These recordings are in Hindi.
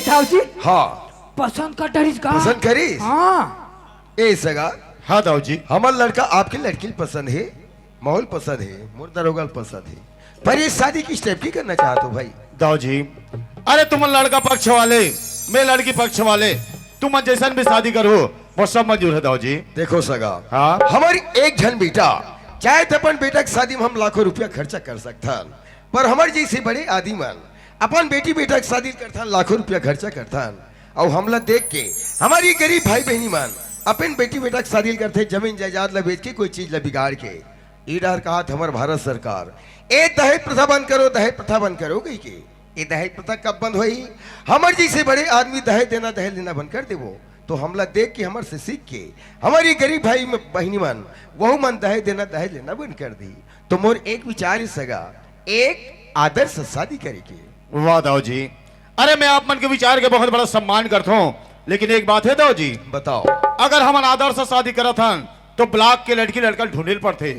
थाव जी हाँ पसंद का डरिस का पसंद करीस हाँ ए सगा हाँ दाऊ जी। हमार लड़का आपकी लड़की पसंद है, माहौल पसंद है, मुर्दारोगल पसंद है, पर ये शादी किस टाइप की करना चाहते हो भाई? दाऊ जी अरे तुम लड़का पक्ष वाले मैं लड़की पक्ष वाले, तुम जैसन भी शादी करो वो सब मंजूर है दाऊ जी। देखो सगा हाँ हमारी एक जन बेटा चाहे तो अपन बेटा की शादी में हम लाखों रुपया खर्चा कर सकता, पर हमारे जैसे बड़े आदि मन अपन बेटी बेटा की शादी करता लाखों रुपया खर्चा करता, और हमला देख के हमारी गरीब भाई बहनी मान अपन बेटी बेटा की शादी करते जमीन जायदाद ला बेच के कोई चीज ला बिगाड़ के ईडर कहा हमार भारत सरकार ए दहेज प्रथा बंद करो, दहेज प्रथा बंद करो गई के ये दहेज प्रथा कब बंद हुई? हमारे जैसे बड़े आदमी दहेज देना दहेज लेना बंद कर देवो, तो हमला देख के हमारे से सीख के हमारी गरीब भाई में बहनी मन वह मन दहेज देना दहेज लेना बंद कर दी। तो मोर एक विचार ही सगा एक आदर्श शादी करे के। वाह दाऊ जी, अरे मैं आप मन के विचार के बहुत बड़ा सम्मान करता हूँ, लेकिन एक बात है दाऊ जी, बताओ अगर हम आदर्श शादी करत हन तो ब्लॉक के लड़की लड़का ढूंढे पड़ते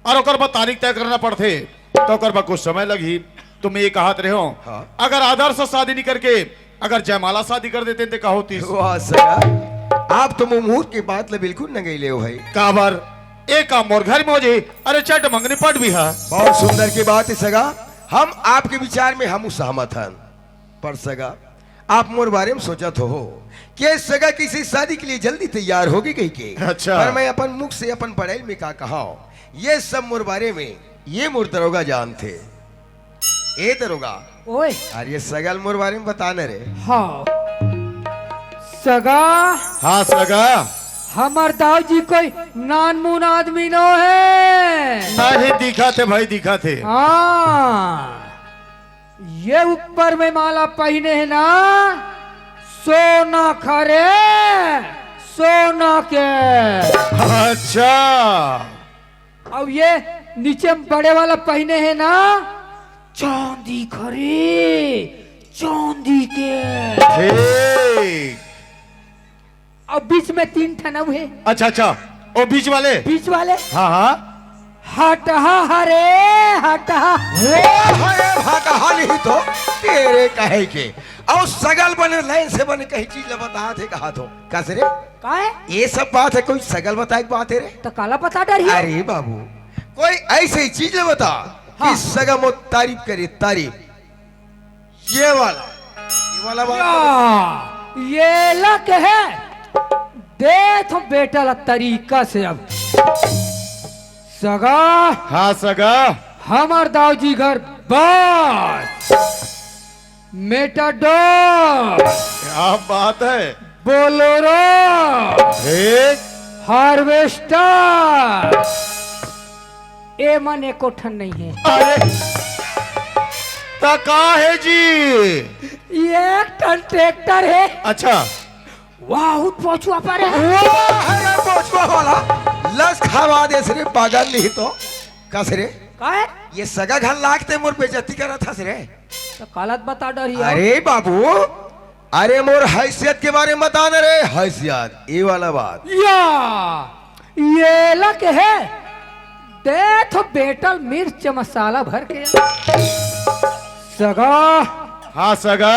और ओकर बाद तारीख तय करना पड़ते, तो ओकर बाद कुछ समय लगी। तुम ये कहत रहे हो हाँ। अगर आदर्श शादी नहीं करके अगर जयमाला शादी कर देते तो कहो तीस। वाह सगा आप तो मुंह की बात ले बिल्कुल न गई ले हो भाई। काबर एक काम मोर घर में हो जी, अरे चट मंगनी पट भी है। बहुत सुंदर की बात है सगा, हम आपके विचार में हम सहमत हैं, पर सगा आप मोर बारे में सोचा तो हो कि सगा किसी शादी के लिए जल्दी तैयार होगी कहीं के। अच्छा। पर मैं अपन मुख से अपन पढ़ाई में का कहा ये सब मोर बारे में ये मोर दरोगा जानते। ए दरोगा ओए अरे ये सगल मोर बारे में बताने रे। हाँ सगा हाँ सगा हमार दाऊ जी कोई नानमून आदमी नो है। नहीं दिखा थे भाई, दिखा थे। हाँ ये ऊपर में माला पहने है ना सोना खरे सोना के। अच्छा अब ये नीचे बड़े वाला पहने है ना चांदी खरे चांदी के। ठीक। अब बीच में 3 ठना हुए। अच्छा अच्छा ओ बीच वाले। बीच वाले हाँ हाँ हटहा हरे हटहा कहा नहीं तो तेरे कहे के और सगल बने लाइन से बने कहीं चीज बता थे कहा तो कैसे रे का है ये सब बात है, कोई सगल बताए की बात है रे? तो काला पता डर अरे बाबू कोई ऐसी चीज बता हाँ। कि सगम वो तारीफ करे तारीफ ये वाला बात ये लक है दे तो बेटा ला तरीका से। अब सगा हाँ सगा हमार दाऊ जी घर बस मेटाडोर क्या बात है। बोलोरो ठीक। हार्वेस्टर ए मन एको ठन नहीं है। अरे तका है जी। ये एक टन ट्रैक्टर है। अच्छा वाह पहुंचुआ पर है। अरे पहुंचवा वाला लस खावा दे सरे पागल नहीं तो कसरे का है ये सगा घर लागते मोर बेइज्जती करा था सरे। तो कालत बता डर अरे बाबू अरे मोर हैसियत के बारे में बता न रे, हैसियत ये वाला बात या ये लक है दे तो बेटल मिर्च मसाला भर के। सगा हाँ सगा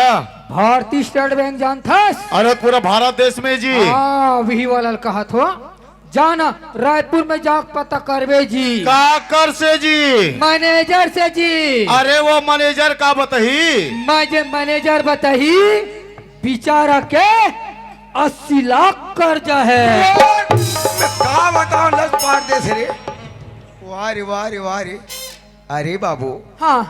भारतीय स्टेट बैंक जानता अरे पूरा भारत देश में जी। हाँ वही वाला कहा था जाना रायपुर में जाकर पता करवे जी। काकर से जी? मैनेजर से जी। अरे वो मैनेजर का बताही मैं मैनेजर बताही बेचारा के 80 लाख कर्जा है। मैं का बताऊं लस पार दे सरे। वाह रे वाह रे वाह रे। अरे बाबू हाँ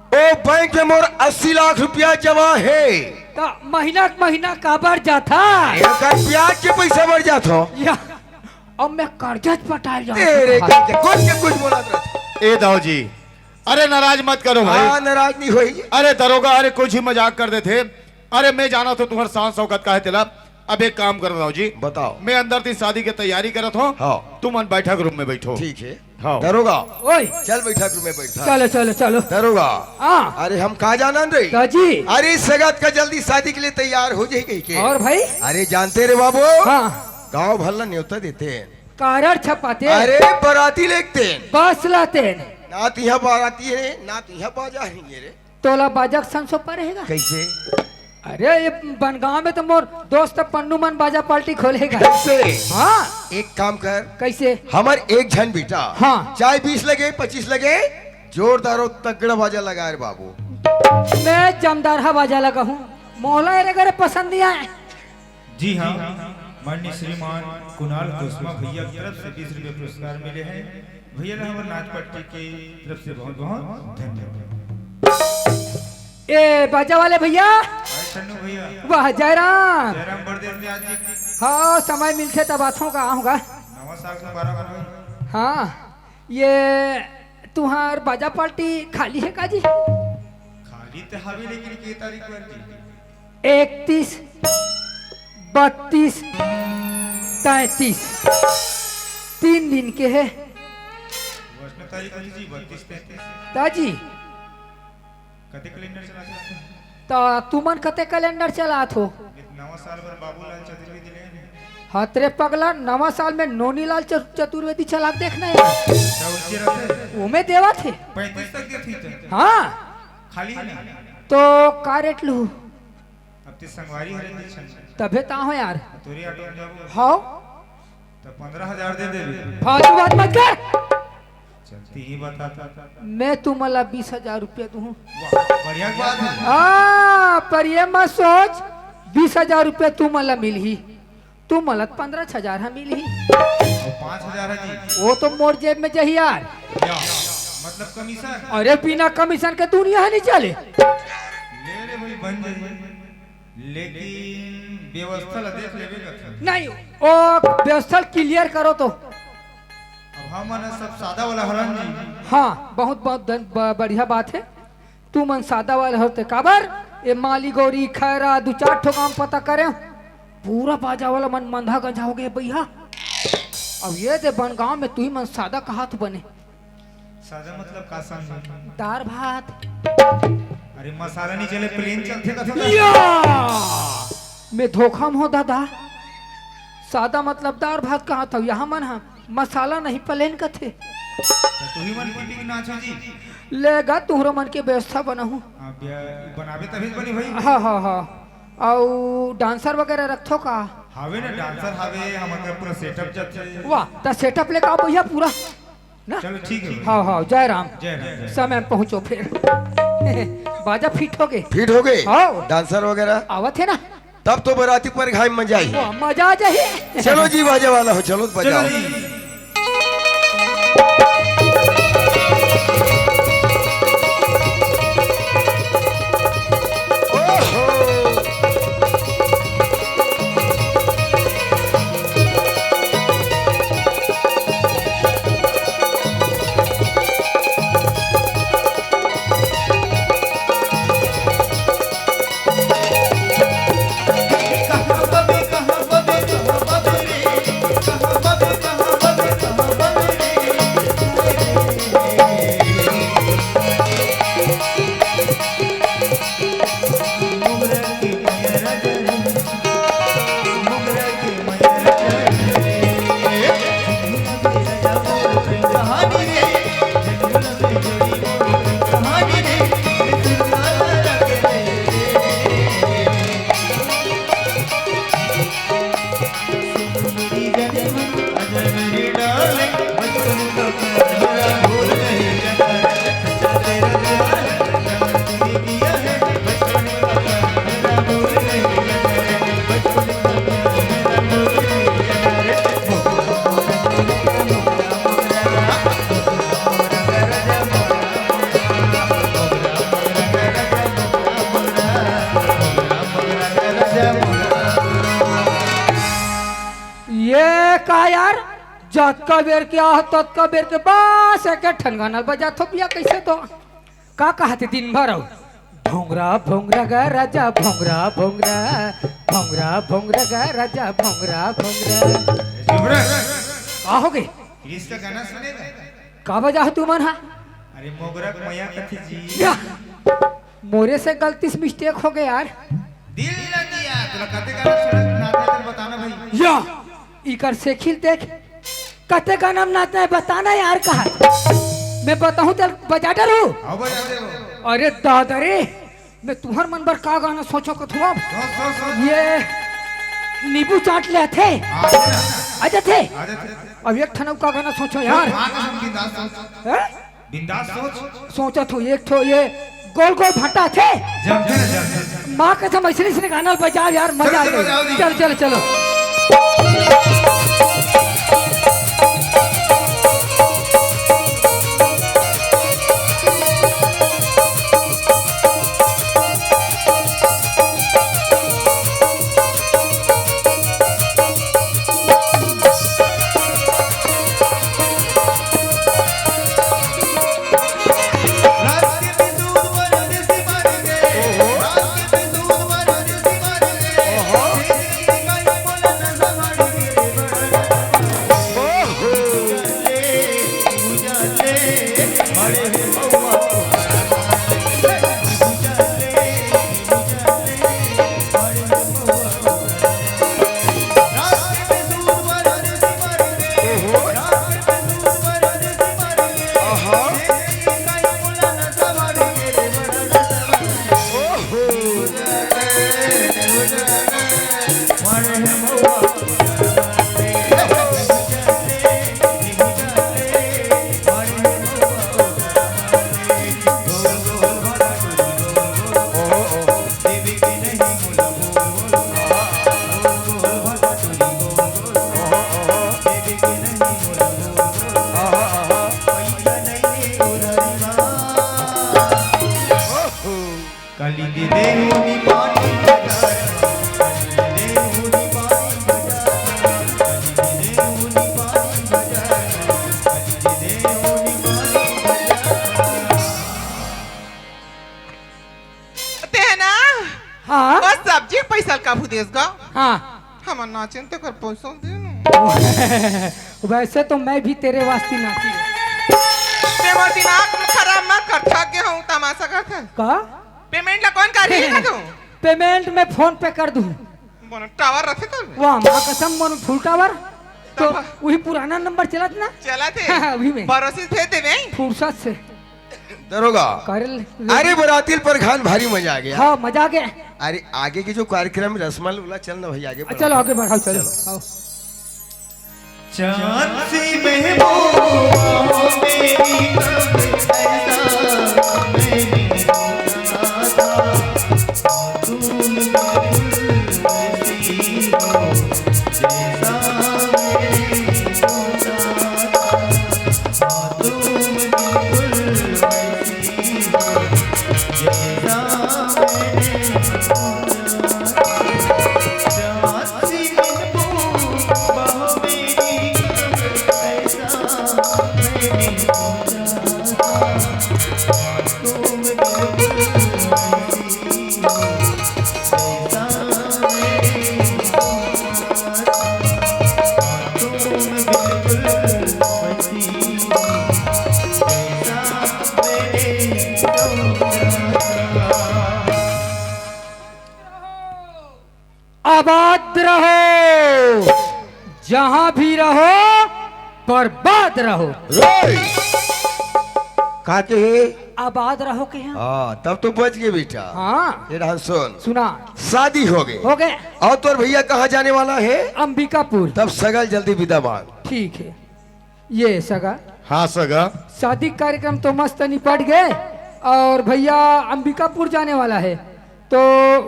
ओ बैंक में मोर 80 लाख रुपया जमा है, तो महीना का बढ़ जाता ब्याज के पैसा बढ़ जाता या अब मैं कर्जा पटाए जा तेरे कुछ बोला था। ए दाऊ जी अरे नाराज मत करो भाई। हाँ नाराज नहीं होगी। अरे दरोगा अरे कुछ ही मजाक कर देते। अरे मैं जाना तो तुम्हारे सांस सौकत का है तिला। अब एक काम करो दाऊ जी, बताओ। मैं अंदर थी शादी की तैयारी करत हो। हाँ। तुम बैठक रूम में बैठो। ठीक है। हाँ। दरोगा ओए चल बैठक रूम में बैठा। चलो चलो चलो। दरोगा हाँ अरे हम कहा जाना रही जी। अरे सगत का जल्दी शादी के लिए तैयार हो जाएगी के। और भाई अरे जानते रे बाबू हाँ गाँव भला न्योता देते हैं, कारण छपाते अरे बराती लेते हैं, बस लाते ना तो यहाँ बाराती है ना तो यहाँ बाजा है रे। तोला बाजक संसो पर रहेगा। कैसे अरे ये बनगांव में तो मोर दोस्त पन्नू मन बाजा पार्टी खोलेगा। कैसे? हाँ एक काम कर, कैसे? हमार एक झन बेटा, हाँ। चाहे 20 लगे 25 लगे, जोरदार और तगड़ा बाजा लगा रे बाबू। मैं जमदारहा बाजा लगा हूँ, मोहला अगर पसंद नहीं आए। जी हाँ, माननीय श्रीमान कुणाल कुशवा भैया की तरफ से 20 रुपये पुरस्कार मिले हैं। भैया ने हमारे नाच पार्टी की तरफ से बहुत बहुत धन्यवाद। ए बाजा वाले भैया, शन्नू भैया, वाह जयराम। जयराम बड़देव ने आज जी हाँ समय मिलते तब आथों का आऊँगा। नवा साल का 12 भाई। हाँ ये तुम्हार बाजा पार्टी खाली है काजी? खाली तो हवी, लेकिन के तारीख पर जी? 31, 32, 33 3 दिन के है वैष्णव तारीख होती जी 32 33। ताजी। कते कैलेंडर चला सकते हैं? तो तुमन कते कैलेंडर चलात हो? नवा साल पर बाबूलाल चतुर्वेदी ले आए। हतरे पगला नवा साल में नोनीलाल चतुर्वेदी चला के देखना है। क्या उनके रहते? उमे देवा थे। 35 तक देती थी। हाँ खाली है ना? तो का रेट लू? अब ते संगवारी हरे दी छन। तबे ता हो यार। तोरी ऑटो में जाबो हाँ तो 15,000 दे देबे। फालतू बात मत कर। चलती ही बताता। मैं तुम्हाला 20,000 रुपया दूँ। वाह, बढ़िया बात है। पर ये मत सोच 20,000 रुपया तुम्हाला मिल ही, तुम्हाला 15,000 हम मिल ही। और 5,000 है जी। वो तो मोर जेब में जही यार। क्या मतलब कमीशन? अरे बिना कमीशन के दुनिया है नहीं चले। ले रे भाई बन जाइए, लेकिन व्यवस्था ला देख लेबे का। नहीं ओ व्यवस्था क्लियर करो तो। अब हम ना सब सादा वाला हरन जी। हाँ बहुत बहुत बढ़िया बात है। तू मन सादा वाले होते काबर ये माली गौरी खैरा 2-4 ठो काम पता करे, पूरा बाजा वाला मन मंधा गंजाओगे भैया। अब ये दे बनगांव में तू ही मन सादा कहा तो बने। सादा मतलब का समझ? दाल भात। अरे मसाला नहीं चले, प्लेन चलते का या मैं धोखा में हो दादा। सादा मतलब दाल भात कहा था, यहाँ मन हम मसाला नहीं प्लेन का थे। तू ही मन पीटी नाचो जी। लेगा तुहरो मन के व्यवस्था बना हूँ। अब बनाबे तभी बनी भाई। हाँ हाँ हाँ और डांसर वगैरह रखो का? हावे ना डांसर हावे, हमारे पूरा सेटअप जाते। वाह तो सेटअप लेकर आओ भैया पूरा ना। चलो ठीक है। हाँ हाँ जय राम। जय राम। समय में पहुँचो फिर। बाजा फिट हो गए? फिट हो गए हाँ। डांसर वगैरह? आवत है ना? तब तो बराती पर घाई मजा आई। वाह, मजा आ जाए। चलो जी बाजा वाला हो, चलो बजाओ। चलो जी। ये का यार जत का बेर क्या तत का बेर के बस एक ठनगाना बजा थो पिया कैसे तो का कहते दिन भर भोंगरा भोंगरा गा राजा भोंगरा भोंगरा भोंगरा भोंगरा गा राजा भोंगरा भोंगरा। का हो गए? इसका गाना सुनेगा? का बजा हो तू मन? हा अरे मोगरा मैया कथी जी। या, मोरे से गलती से मिस्टेक हो गया यार। दिल न दिया तोला कते गाना सुना नाचना है बताना भाई। या इकर से खिल देख कते का नाम नाचना है बताना यार। कहा मैं बताऊं तो बजा डरू? आओ बजा दे वो। अरे दादा रे मैं तुम्हार मन बर का गाना सोचो को थुआ सोच ये नींबू चाट ले थे आजा थे आदत है। अब एक ठनव का गाना सोचो यार माँ कसम बिंदास सोच हैं? बिंदास सोच सोचा तो एक ठो ये गोल गोल भाटा थे जमते ना जमते माँ कसम ऐसे गाना बजाओ यार मजा आ चलो, बजाओ गई दी। चल चल चलो रात के दूध वरण सी मर गए रात के दूध वरण सी मर गए तेरी कई बोला न संभाल के उजाले बड़े बउआ कली दे देहुनी पानी बजा कली दे देहुनी पानी बजा कली दे देहुनी पानी बजा कली दे देहुनी पानी बजा ते है ना हाँ बस सब्जी पैसा का भूदेस गा हाँ हम नाचन तो कर पैसा दे ना वैसे तो मैं भी तेरे वास्ते नाची ते मोर दिमाग खराब मत कर थक गया हूं तमाशा करत है का पेमेंट ला कौन कर रही है तू पेमेंट में फोन पे कर दूं बोन टावर रखे तो वाह माँ कसम मन फुल टावर तो वही पुराना नंबर चला था ना चला थे हाँ, अभी में। भरोसे थे ते नहीं फुर्सत से दरोगा कर अरे बरातील पर खान भारी मजा आ गया हाँ मजा आ गया अरे आगे के जो कार्यक्रम रसमल वाला चलना भाई आगे बढ़ाओ। चलो आगे बढ़ाओ चलो आओ। चांद सी महबूबा मेरी कब ऐसा मैंने सुना था तुम बिल्कुल वैसी हो जैसा मैंने सोचा था तुम बिल्कुल वैसी हो जैसा मैंने सोचा था चांद सी महबूबा मेरी कब ऐसा मैंने सोचा था तुम बिल्कुल वैसी हो जैसा मैंने सोचा था तुम बिल्कुल वैसी हो जैसा मैंने सोचा था आबाद रहो जहां भी रहो बर्बाद रहो रोय कहते आबाद रहो के यहाँ हाँ तब तो बच गए बेटा हाँ ये रहा सुन सुना शादी हो गई हो गए और तोर भैया कहाँ जाने वाला है अंबिकापुर तब सगल जल्दी विदा मांग ठीक है ये सगा हाँ सगा शादी कार्यक्रम तो मस्त निपट गए और भैया अंबिकापुर जाने वाला है तो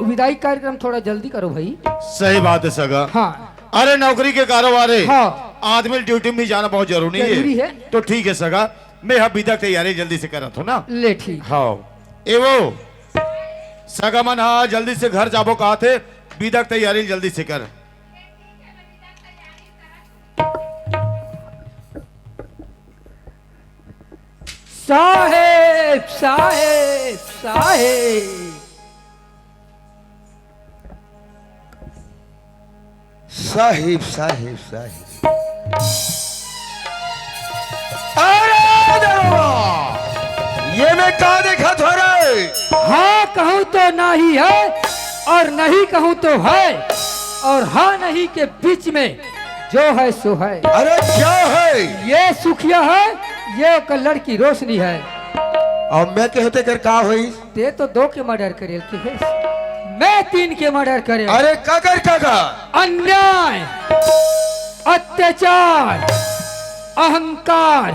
विदाई कार्यक्रम थोड़ा जल्दी करो भाई सही बात है सगा हाँ अरे नौकरी के कारोबार है हाँ। आदमी ड्यूटी में जाना बहुत जरूरी जरूरी है। तो ठीक है सगा मैं अभी तक तैयारी जल्दी से करत हूँ ना ले ठीक हाँ ए वो सगा मन हाँ जल्दी से घर जाबो कहा थे बीदक तैयारी जल्दी से कर साहेब साहेब साहेब साहिब साहिब साहिब अरे दरोगा ये मैं कहा देखा था रे हाँ कहूँ तो नहीं है और नहीं कहूँ तो है और हाँ नहीं के बीच में जो है सो है अरे क्या है ये सुखिया है ये ओकर लड़की रोशनी है और मैं कहते कर का हुई? ते तो 2 के मर्डर करे कि है, मैं 3 के मर्डर करे। अरे काका अन्याय, अत्याचार, अहंकार,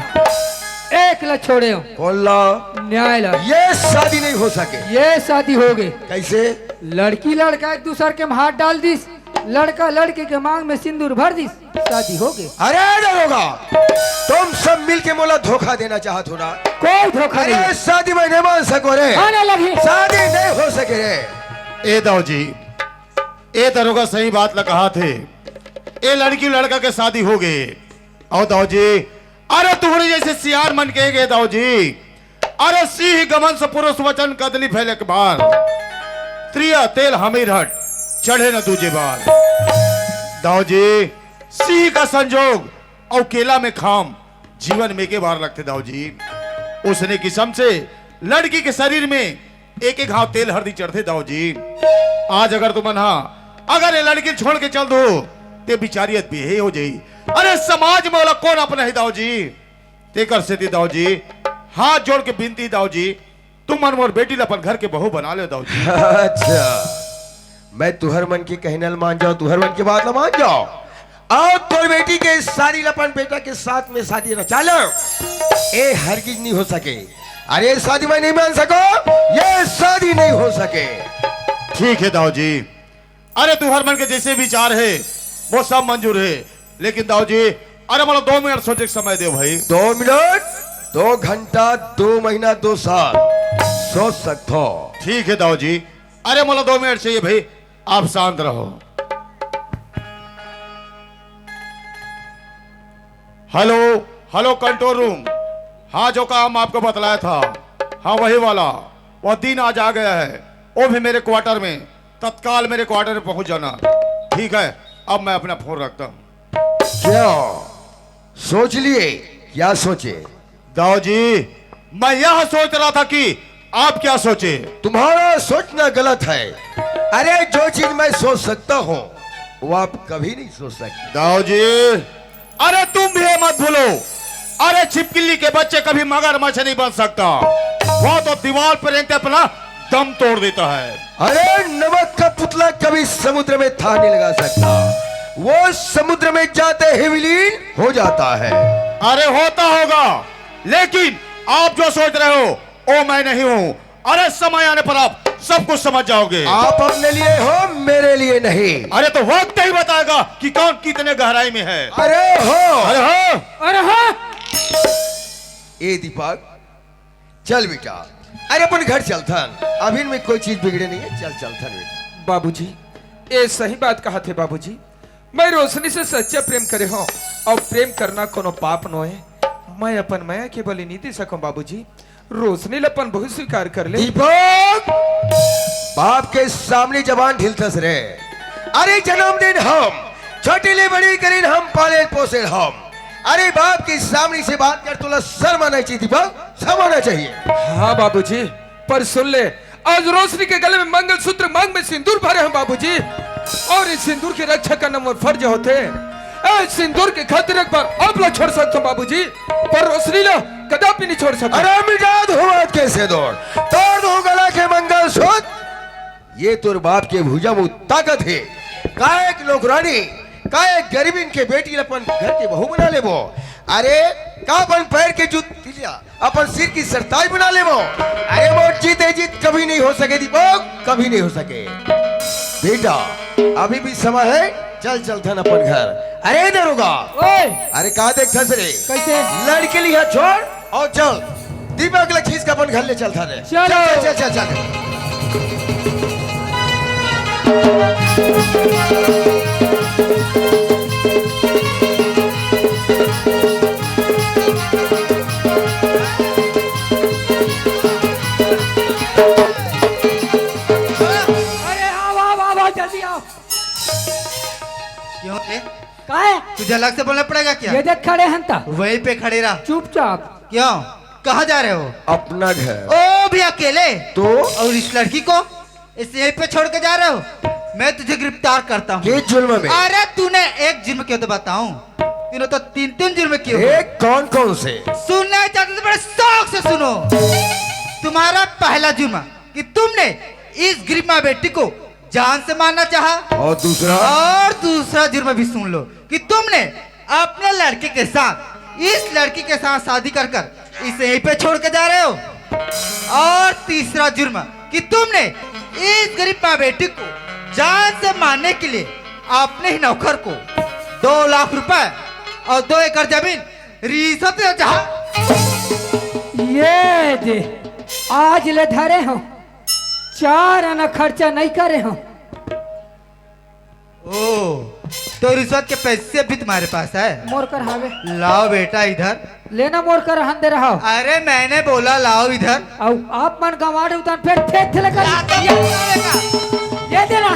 एक ला छोड़े हो। बोला न्याय ला। ये शादी नहीं हो सके। ये शादी हो गई। कैसे? लड़की लड़का एक दूसरे के में हाथ डाल दिस, लड़का लड़के के मांग में सिंदूर भर दिस, शादी हो गई। अरे दरोगा, तुम सब मिल के मोला धोखा देना चाहत हो ना? कोई धोखा अरे नहीं। शादी में नहीं मान सको रे, आने लगी। शादी नहीं हो सके रे। ए दाऊ जी, ए दरोगा सही बात ल कहा थे। ए लड़की लड़का के शादी हो गए। और दाऊ जी, अरे तुम्हारे जैसे सियार मन के गए दाऊ जी। अरे सिंह गमन से पुरुष वचन कदली फैले के बार, त्रिया तेल हमीर हट चढ़े न दूजे बार। दाऊ जी, सिंह का संजोग और केला में खाम जीवन में के बार लगते दाऊ जी। उसने किस्म से लड़की के शरीर में एक एक घाव तेल हल्दी चढ़ते दाऊ जी। आज अगर तुम अगर ये लड़की छोड़ के चल दो ते बिचारियत बेहे हो जाई। अरे समाज में वाला कौन अपना है दाऊ जी? ते कर से दाऊ जी, हाथ जोड़ के बिनती दाऊ जी, तुम मन मोर बेटी अपन घर के बहू बना ले दाऊ जी। अच्छा, मैं तुहर मन की कहने ल मान जाओ, तुहर मन की बात ल मान जाओ। और तोर बेटी के सारी लपन बेटा के साथ में शादी रचा लो। ए हरगिज नहीं हो सके। अरे शादी में नहीं मान सको, ये शादी नहीं हो सके। ठीक है दाऊ जी, अरे तुहर मन के जैसे विचार है वो सब मंजूर है, लेकिन दाऊ जी अरे मतलब 2 मिनट सोचे के समय दो भाई। 2 मिनट, 2 घंटा, 2 महीना, 2 साल सोच सकते हो। ठीक है दाऊ जी, अरे मतलब 2 मिनट चाहिए भाई, आप शांत रहो। हेलो हेलो कंट्रोल रूम, हाँ जो काम आपको बतलाया था, हाँ वही वाला, वह दिन आज आ गया है, वो भी मेरे क्वार्टर में, तत्काल मेरे क्वार्टर में पहुंच जाना। ठीक है, अब मैं अपना फोन रखता हूं। क्या सोच लिए? क्या सोचे? दाऊ जी, मैं यह सोच रहा था कि आप क्या सोचे। तुम्हारा सोचना गलत है। अरे जो चीज मैं सोच सकता हूँ वो आप कभी नहीं सोच सकते। दाऊ जी, अरे तुम भी ये मत भूलो, अरे छिपकली के बच्चे कभी मगरमच्छ नहीं बन सकता, वो तो दीवार पर रेंगते अपना दम तोड़ देता है। अरे नमक का पुतला कभी समुद्र में था नहीं लगा सकता, वो समुद्र में जाते ही विलीन हो जाता है। अरे होता होगा, लेकिन आप जो सोच रहे हो वो मैं नहीं हूं। अरे समय आने पर आप सब कुछ समझ जाओगे। आप अपने लिए हो, मेरे लिए नहीं। अरे तो वक्त ही बताएगा कि कौन कितने गहराई में है। अरे हो, अरे हाँ, अरे हाँ, ए दीपक चल बेटा, अरे अपन घर चलथन, अभी में कोई चीज बिगड़े नहीं है, चल चलथन बेटा। बाबूजी, ये सही बात कहा थे बाबूजी। मैं रोशनी से सच्चा प्रेम करे हो, और प्रेम करना कोनो पाप नो है। मैं अपन माया के बलि नहीं दे सकूं बाबूजी। रोशनी लपन बहुत स्वीकार कर ले। दीपक, बाप के सामने जबान ढिलतस रे। अरे जन्मदिन हम, छोटी ले बड़ी करीन हम, पाले पोसे हम। अरे बाप के सामने से बात कर, तुला शर्म आना चाहिए दीपक, शर्म आना चाहिए। हाँ बाबूजी, पर सुन ले, आज रोशनी के गले में मंगलसूत्र, मांग में सिंदूर भरे हैं बाबूजी, और इस सिंदूर की रक्षा करना मोर फर्ज होते हैं। सिंदूर के खतरे पर आप लोग छोड़ सकते हो बाबूजी, पर रोशनी लो कदापि नहीं छोड़ सकते। अरे मिजाज हुआ कैसे तोड़ दो गला के मंगलसूत्र। ये तुर बाप के भुजा में ताकत है। कायक नौकरानी, कायक गरीबिन के बेटी अपन घर के बहू बना ले वो। अरे का अपन पैर के जूतिया, अपन सिर की सरताज बना ले वो। अरे वो जीत कभी नहीं हो सके दीपक, कभी नहीं हो सके। बेटा अभी भी समय है, चल चलथन अपन घर। अरे दरोगा, ओए, अरे कहा देख थस रे, कैसे? लड़के लिया छोड़ और चल दीपक ले खींच के अपन घर ले चलता रे। चलो। चल चल चल चल। अरे आओ आओ आओ आओ, जल्दी आओ। क्यों रे? का है? तुझे अलग से बोलना पड़ेगा क्या? ये देख खड़े हैं ता, वहीं पे खड़े रहा। चुपचाप। क्यों? कहाँ जा रहे हो? अपना घर। ओ भी अकेले? तो और इस लड़की को इस यहीं पे छोड़ के जा रहे हो? मैं तुझे गिरफ्तार करता हूँ। के जुल्म में? अरे तूने एक जुर्म क्यों तो बताऊं, तूने तो 3 जुर्म क्यों? एक कौन कौन से? सुनना चाहते तो बड़े शौक से सुनो। तुम्हारा पहला जुर्म कि तुमने इस गरीब माँ बेटी को जान से मारना चाहा। और दूसरा? और दूसरा जुर्म भी सुन लो कि तुमने अपने लड़के के साथ इस लड़की के साथ शादी कर कर इसे यहीं पे छोड़ के जा रहे हो। और तीसरा जुर्म कि तुमने इस गरीब माँ बेटी को जान से मारने के लिए अपने ही नौकर को 2 लाख रुपए और 2 एकड़ जमीन रिश्वत में चाहा। ये दे आज ले धरे हो, 4 आना खर्चा नहीं करे हो। ओ तो रिश्वत के पैसे भी तुम्हारे पास है? मोर कर हावे लाओ बेटा इधर। लेना मोर कर हन दे रहा हो। अरे मैंने बोला लाओ इधर। और आप मन गंवा रहे उधर फिर फेंक लेकर ये देना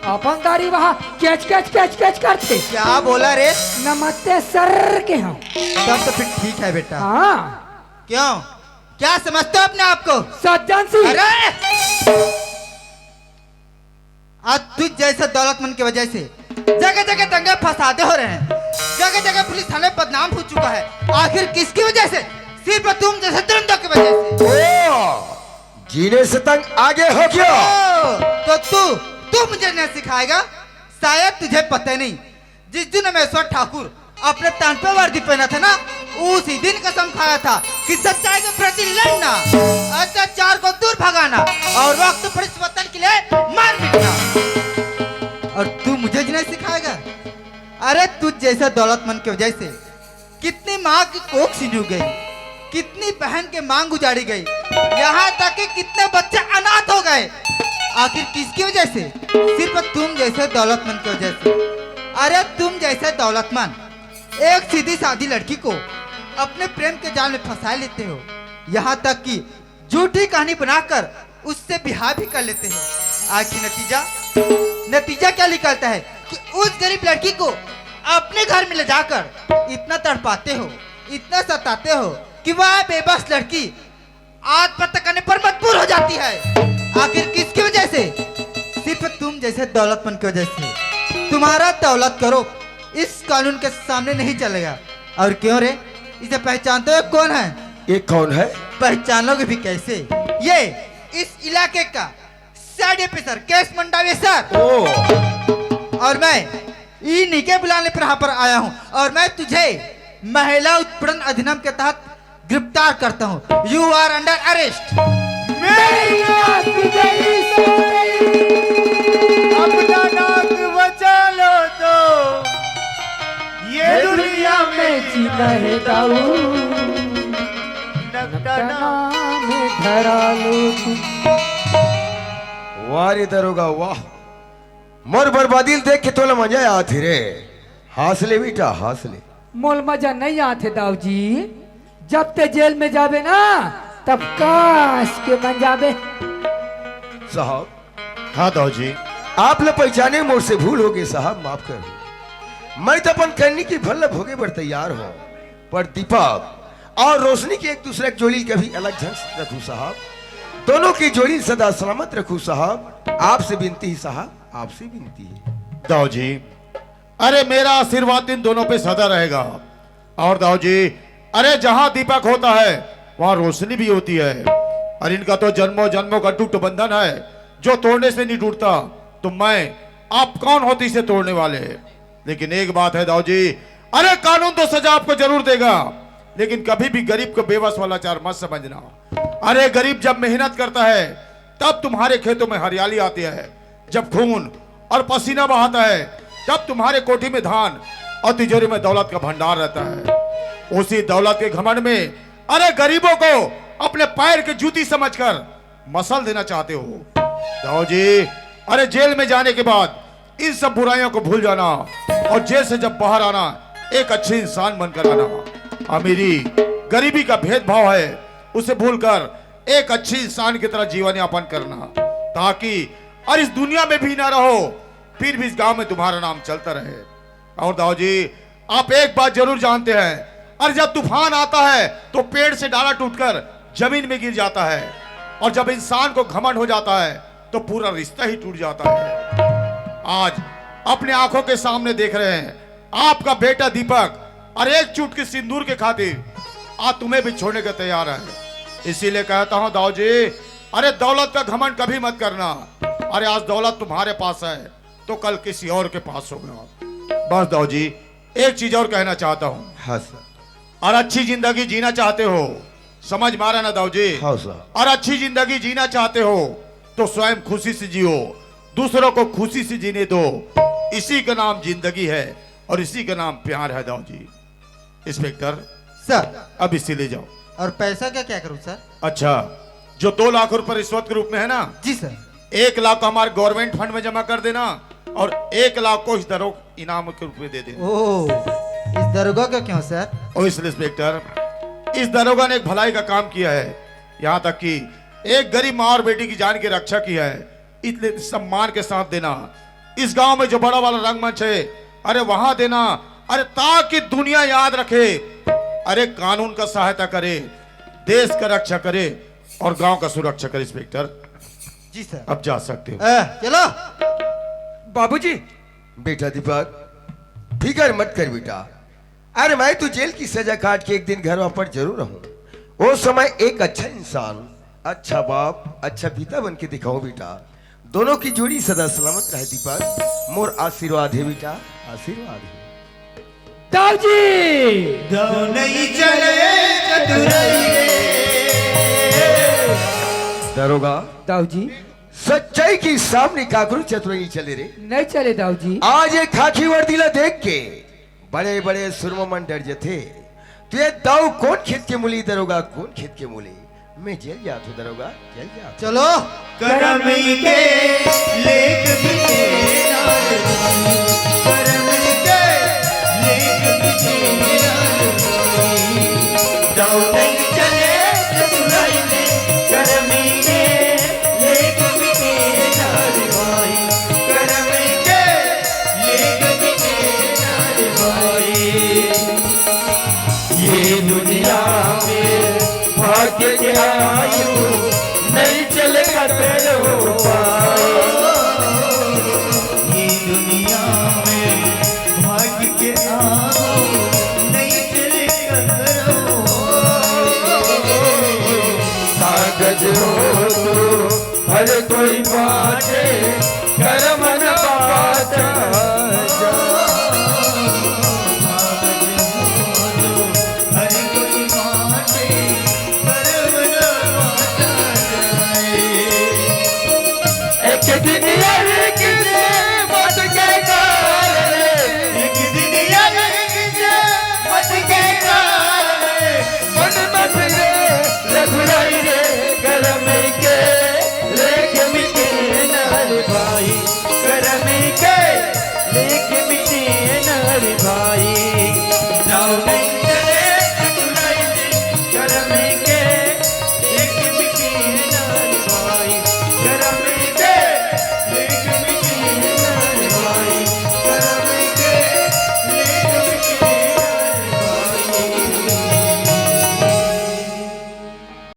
अपन गाड़ी वहाँ कैच कैच कैच कैच करते। क्या बोला रे? नमस्ते सर के हो। तब तो फिर ठीक है बेटा। हाँ क्यों, क्या समझते हो अपने आप को? सज्जन सिंह। अरे आज तुझ जैसे दौलतमंद की वजह से जगह जगह दंगे फसादे हो रहे हैं, जगह जगह पुलिस थाने बदनाम हो चुका है। आखिर किसकी वजह से? सिर्फ तुम जैसे दरिंदों की वजह से। जीने से तंग आगे हो क्या? तो तू मुझे नहीं सिखाएगा? शायद तुझे पता नहीं, जिस दिन रमेश्वर ठाकुर अपने तन पे वर्दी पहना था ना, उसी दिन कसम खाया था कि सच्चाई के प्रति लड़ना, अत्याचार को दूर भगाना और वक्त पर इस वतन के लिए मार मिटना। और तू मुझे नहीं सिखाएगा? अरे तुझ जैसे दौलतमंद की वजह से कितनी माँ की कोख सिन्हू गई, कितनी बहन के मांग उजाड़ी गई, यहाँ तक कि कितने बच्चे अनाथ हो गए। आखिर किसकी वजह से? सिर्फ तुम जैसे दौलतमंद की वजह से। अरे तुम जैसे दौलतमंद एक सीधी सादी लड़की को अपने प्रेम के जाल में फंसा लेते हो, यहाँ तक कि झूठी कहानी बनाकर उससे बिहार भी कर लेते हो। आखिर नतीजा क्या निकलता है कि उस गरीब लड़की को अपने घर में ले जाकर इतना तड़पाते हो, इतना सताते हो कि वह बेबस लड़की आत्महत्या करने पर मजबूर हो जाती है। आखिर किसकी वजह से? सिर्फ तुम जैसे दौलतमंद की वजह से। तुम्हारा दौलत करो इस कानून के सामने नहीं चलेगा। और क्यों रे, इसे पहचानते हो कौन है? ये कौन है? पहचानोगे भी कैसे? ये इस इलाके का side officer case Mandavi sir. और मैं इन्हीं के बुलाने पर यहाँ पर आया हूँ, और मैं तुझे महिला उत्पीड़न अधिनियम के तहत गिरफ्तार करता हूँ। You are under arrest. अपना नाक बचा लो तो ये दुनिया में जीना है दाऊ, में धरा लो तुम। वाह रे दरोगा वाह, मोर बर्बादी देख के तोला मजा आती रे। हासले बेटा हासले। मोल मजा नहीं आते दाऊ जी, जब ते जेल में जाबे ना तब काश के बन जाबे। साहब हाँ दाऊ जी। आप लोग पहचाने मोर से भूल हो गई साहब, माफ कर। मैं तो अपन करने की भल्ल भोगे पर तैयार हूँ, पर दीपक और रोशनी की एक दूसरे की जोड़ी कभी अलग ढंग से रखूं साहब, दोनों की जोड़ी सदा सलामत रखूं साहब। आपसे विनती ही साहब, आपसे विनती है। दाऊ जी, अरे मेरा आशीर्वाद इन दोनों पे सदा रहेगा। और दाऊ जी, अरे जहां दीपक होता है वहां रोशनी भी होती है, और इनका तो जन्मों जन्मों का टूट बंधन है जो तोड़ने से नहीं टूटता। तो मैं आप कौन होती इसे तोड़ने वाले? लेकिन एक बात है दाऊ जी, अरे कानून तो सजा आपको जरूर देगा, लेकिन कभी भी गरीब को बेबस वाला चार मत समझना। अरे गरीब जब मेहनत करता है तब तुम्हारे खेतों में हरियाली आती है, जब खून और पसीना बहाता है तब तुम्हारे कोठी में धान और तिजोरी में दौलत का भंडार रहता है। उसी दौलत के घमंड में अरे गरीबों को अपने पैर की जूती समझकर मसल देना चाहते हो। दाऊ जी, अरे जेल में जाने के बाद इन सब बुराइयों को भूल जाना, और जेल से जब बाहर आना एक अच्छे इंसान बनकर आना। अमीरी गरीबी का भेदभाव है, उसे भूलकर एक अच्छी इंसान की तरह जीवन यापन करना, ताकि और इस दुनिया में भी ना रहो फिर भी इस गांव में तुम्हारा नाम चलता रहे। और दाऊ जी, आप एक बात जरूर जानते हैं, और जब तूफान आता है तो पेड़ से डाला टूटकर जमीन में गिर जाता है, और जब इंसान को घमंड हो जाता है तो पूरा रिश्ता ही टूट जाता है। आज अपने आंखों के सामने देख रहे हैं आपका बेटा दीपक, और एक चुटकी सिंदूर के खातिर आज तुम्हें भी छोड़ने का तैयार है। इसीलिए कहता हूं दाऊ जी, अरे दौलत का घमंड कभी मत करना। अरे आज दौलत तुम्हारे पास है तो कल किसी और के पास होगा। बस दाऊ जी एक चीज और कहना चाहता हूं, हाँ सर। और अच्छी जिंदगी जीना चाहते हो, समझ मारा ना दाऊ जी? हाँ सर। और अच्छी जिंदगी जीना चाहते हो तो स्वयं खुशी से जियो, दूसरों को खुशी से जीने दो। इसी का नाम जिंदगी है और इसी का नाम प्यार है दाऊ जी। इंस्पेक्टर सर, अब इसे ले जाओ। और पैसा का क्या करूं सर? अच्छा, जो 2 लाख रुपए रिश्वत के रूप में है ना, जी सर। 1 लाख को हमारे गवर्नमेंट फंड में जमा कर देना और 1 लाख को इस दरोगा इनाम के रूप में दे देना। ओह, इस दरोगा का क्यों सर? और इसलिए इंस्पेक्टर, इस दरोगा ने एक भलाई का काम किया है, यहाँ तक कि एक गरीब माँ और बेटी की जान की रक्षा की है। इतने सम्मान के साथ देना। इस गांव में जो बड़ा वाला रंगमंच है, अरे वहां देना, अरे ताकि दुनिया याद रखे, अरे कानून का सहायता करे, देश का रक्षा करे और गांव का सुरक्षा करे। इंस्पेक्टर जी सर। अब जा सकते हो। चलो। बाबूजी, बेटा दीपक फिकर मत कर बेटा। अरे मैं तो जेल की सजा काट के एक दिन घर वापस जरूर रहूं। वो समय एक अच्छा इंसान, अच्छा बाप, अच्छा पिता बन के दिखाऊं बेटा। दोनों की जोड़ी सदा सलामत रहे दीपक। मोर आशीर्वाद है बेटा, आशीर्वाद है। दाऊ जी दो नहीं चले चतुराई दरोगा, दाऊ जी सच्चाई के सामने काकरू चतुराई चले रे। नहीं चले दाऊ जी। आज एक खाकी वर्दीला देख के बड़े बड़े सुरमन डर जथे। तो ये दाऊ कौन खेत के मूली, दरोगा कौन खेत के मूली। मैं जेल जात हूँ दरोगा, जेल जात। चलो। करम के लेख बिना करम के लेख बिना दाऊ नहीं चले चतुराई में, करम के लेख बिना भाई, करम के लेख बिना भाई। ये दुनिया में भाग्य के आयु नहीं चलेगा तेरे ये दुनिया में भाग्य के आयु नहीं चलेगा कागज हो तो हर कोई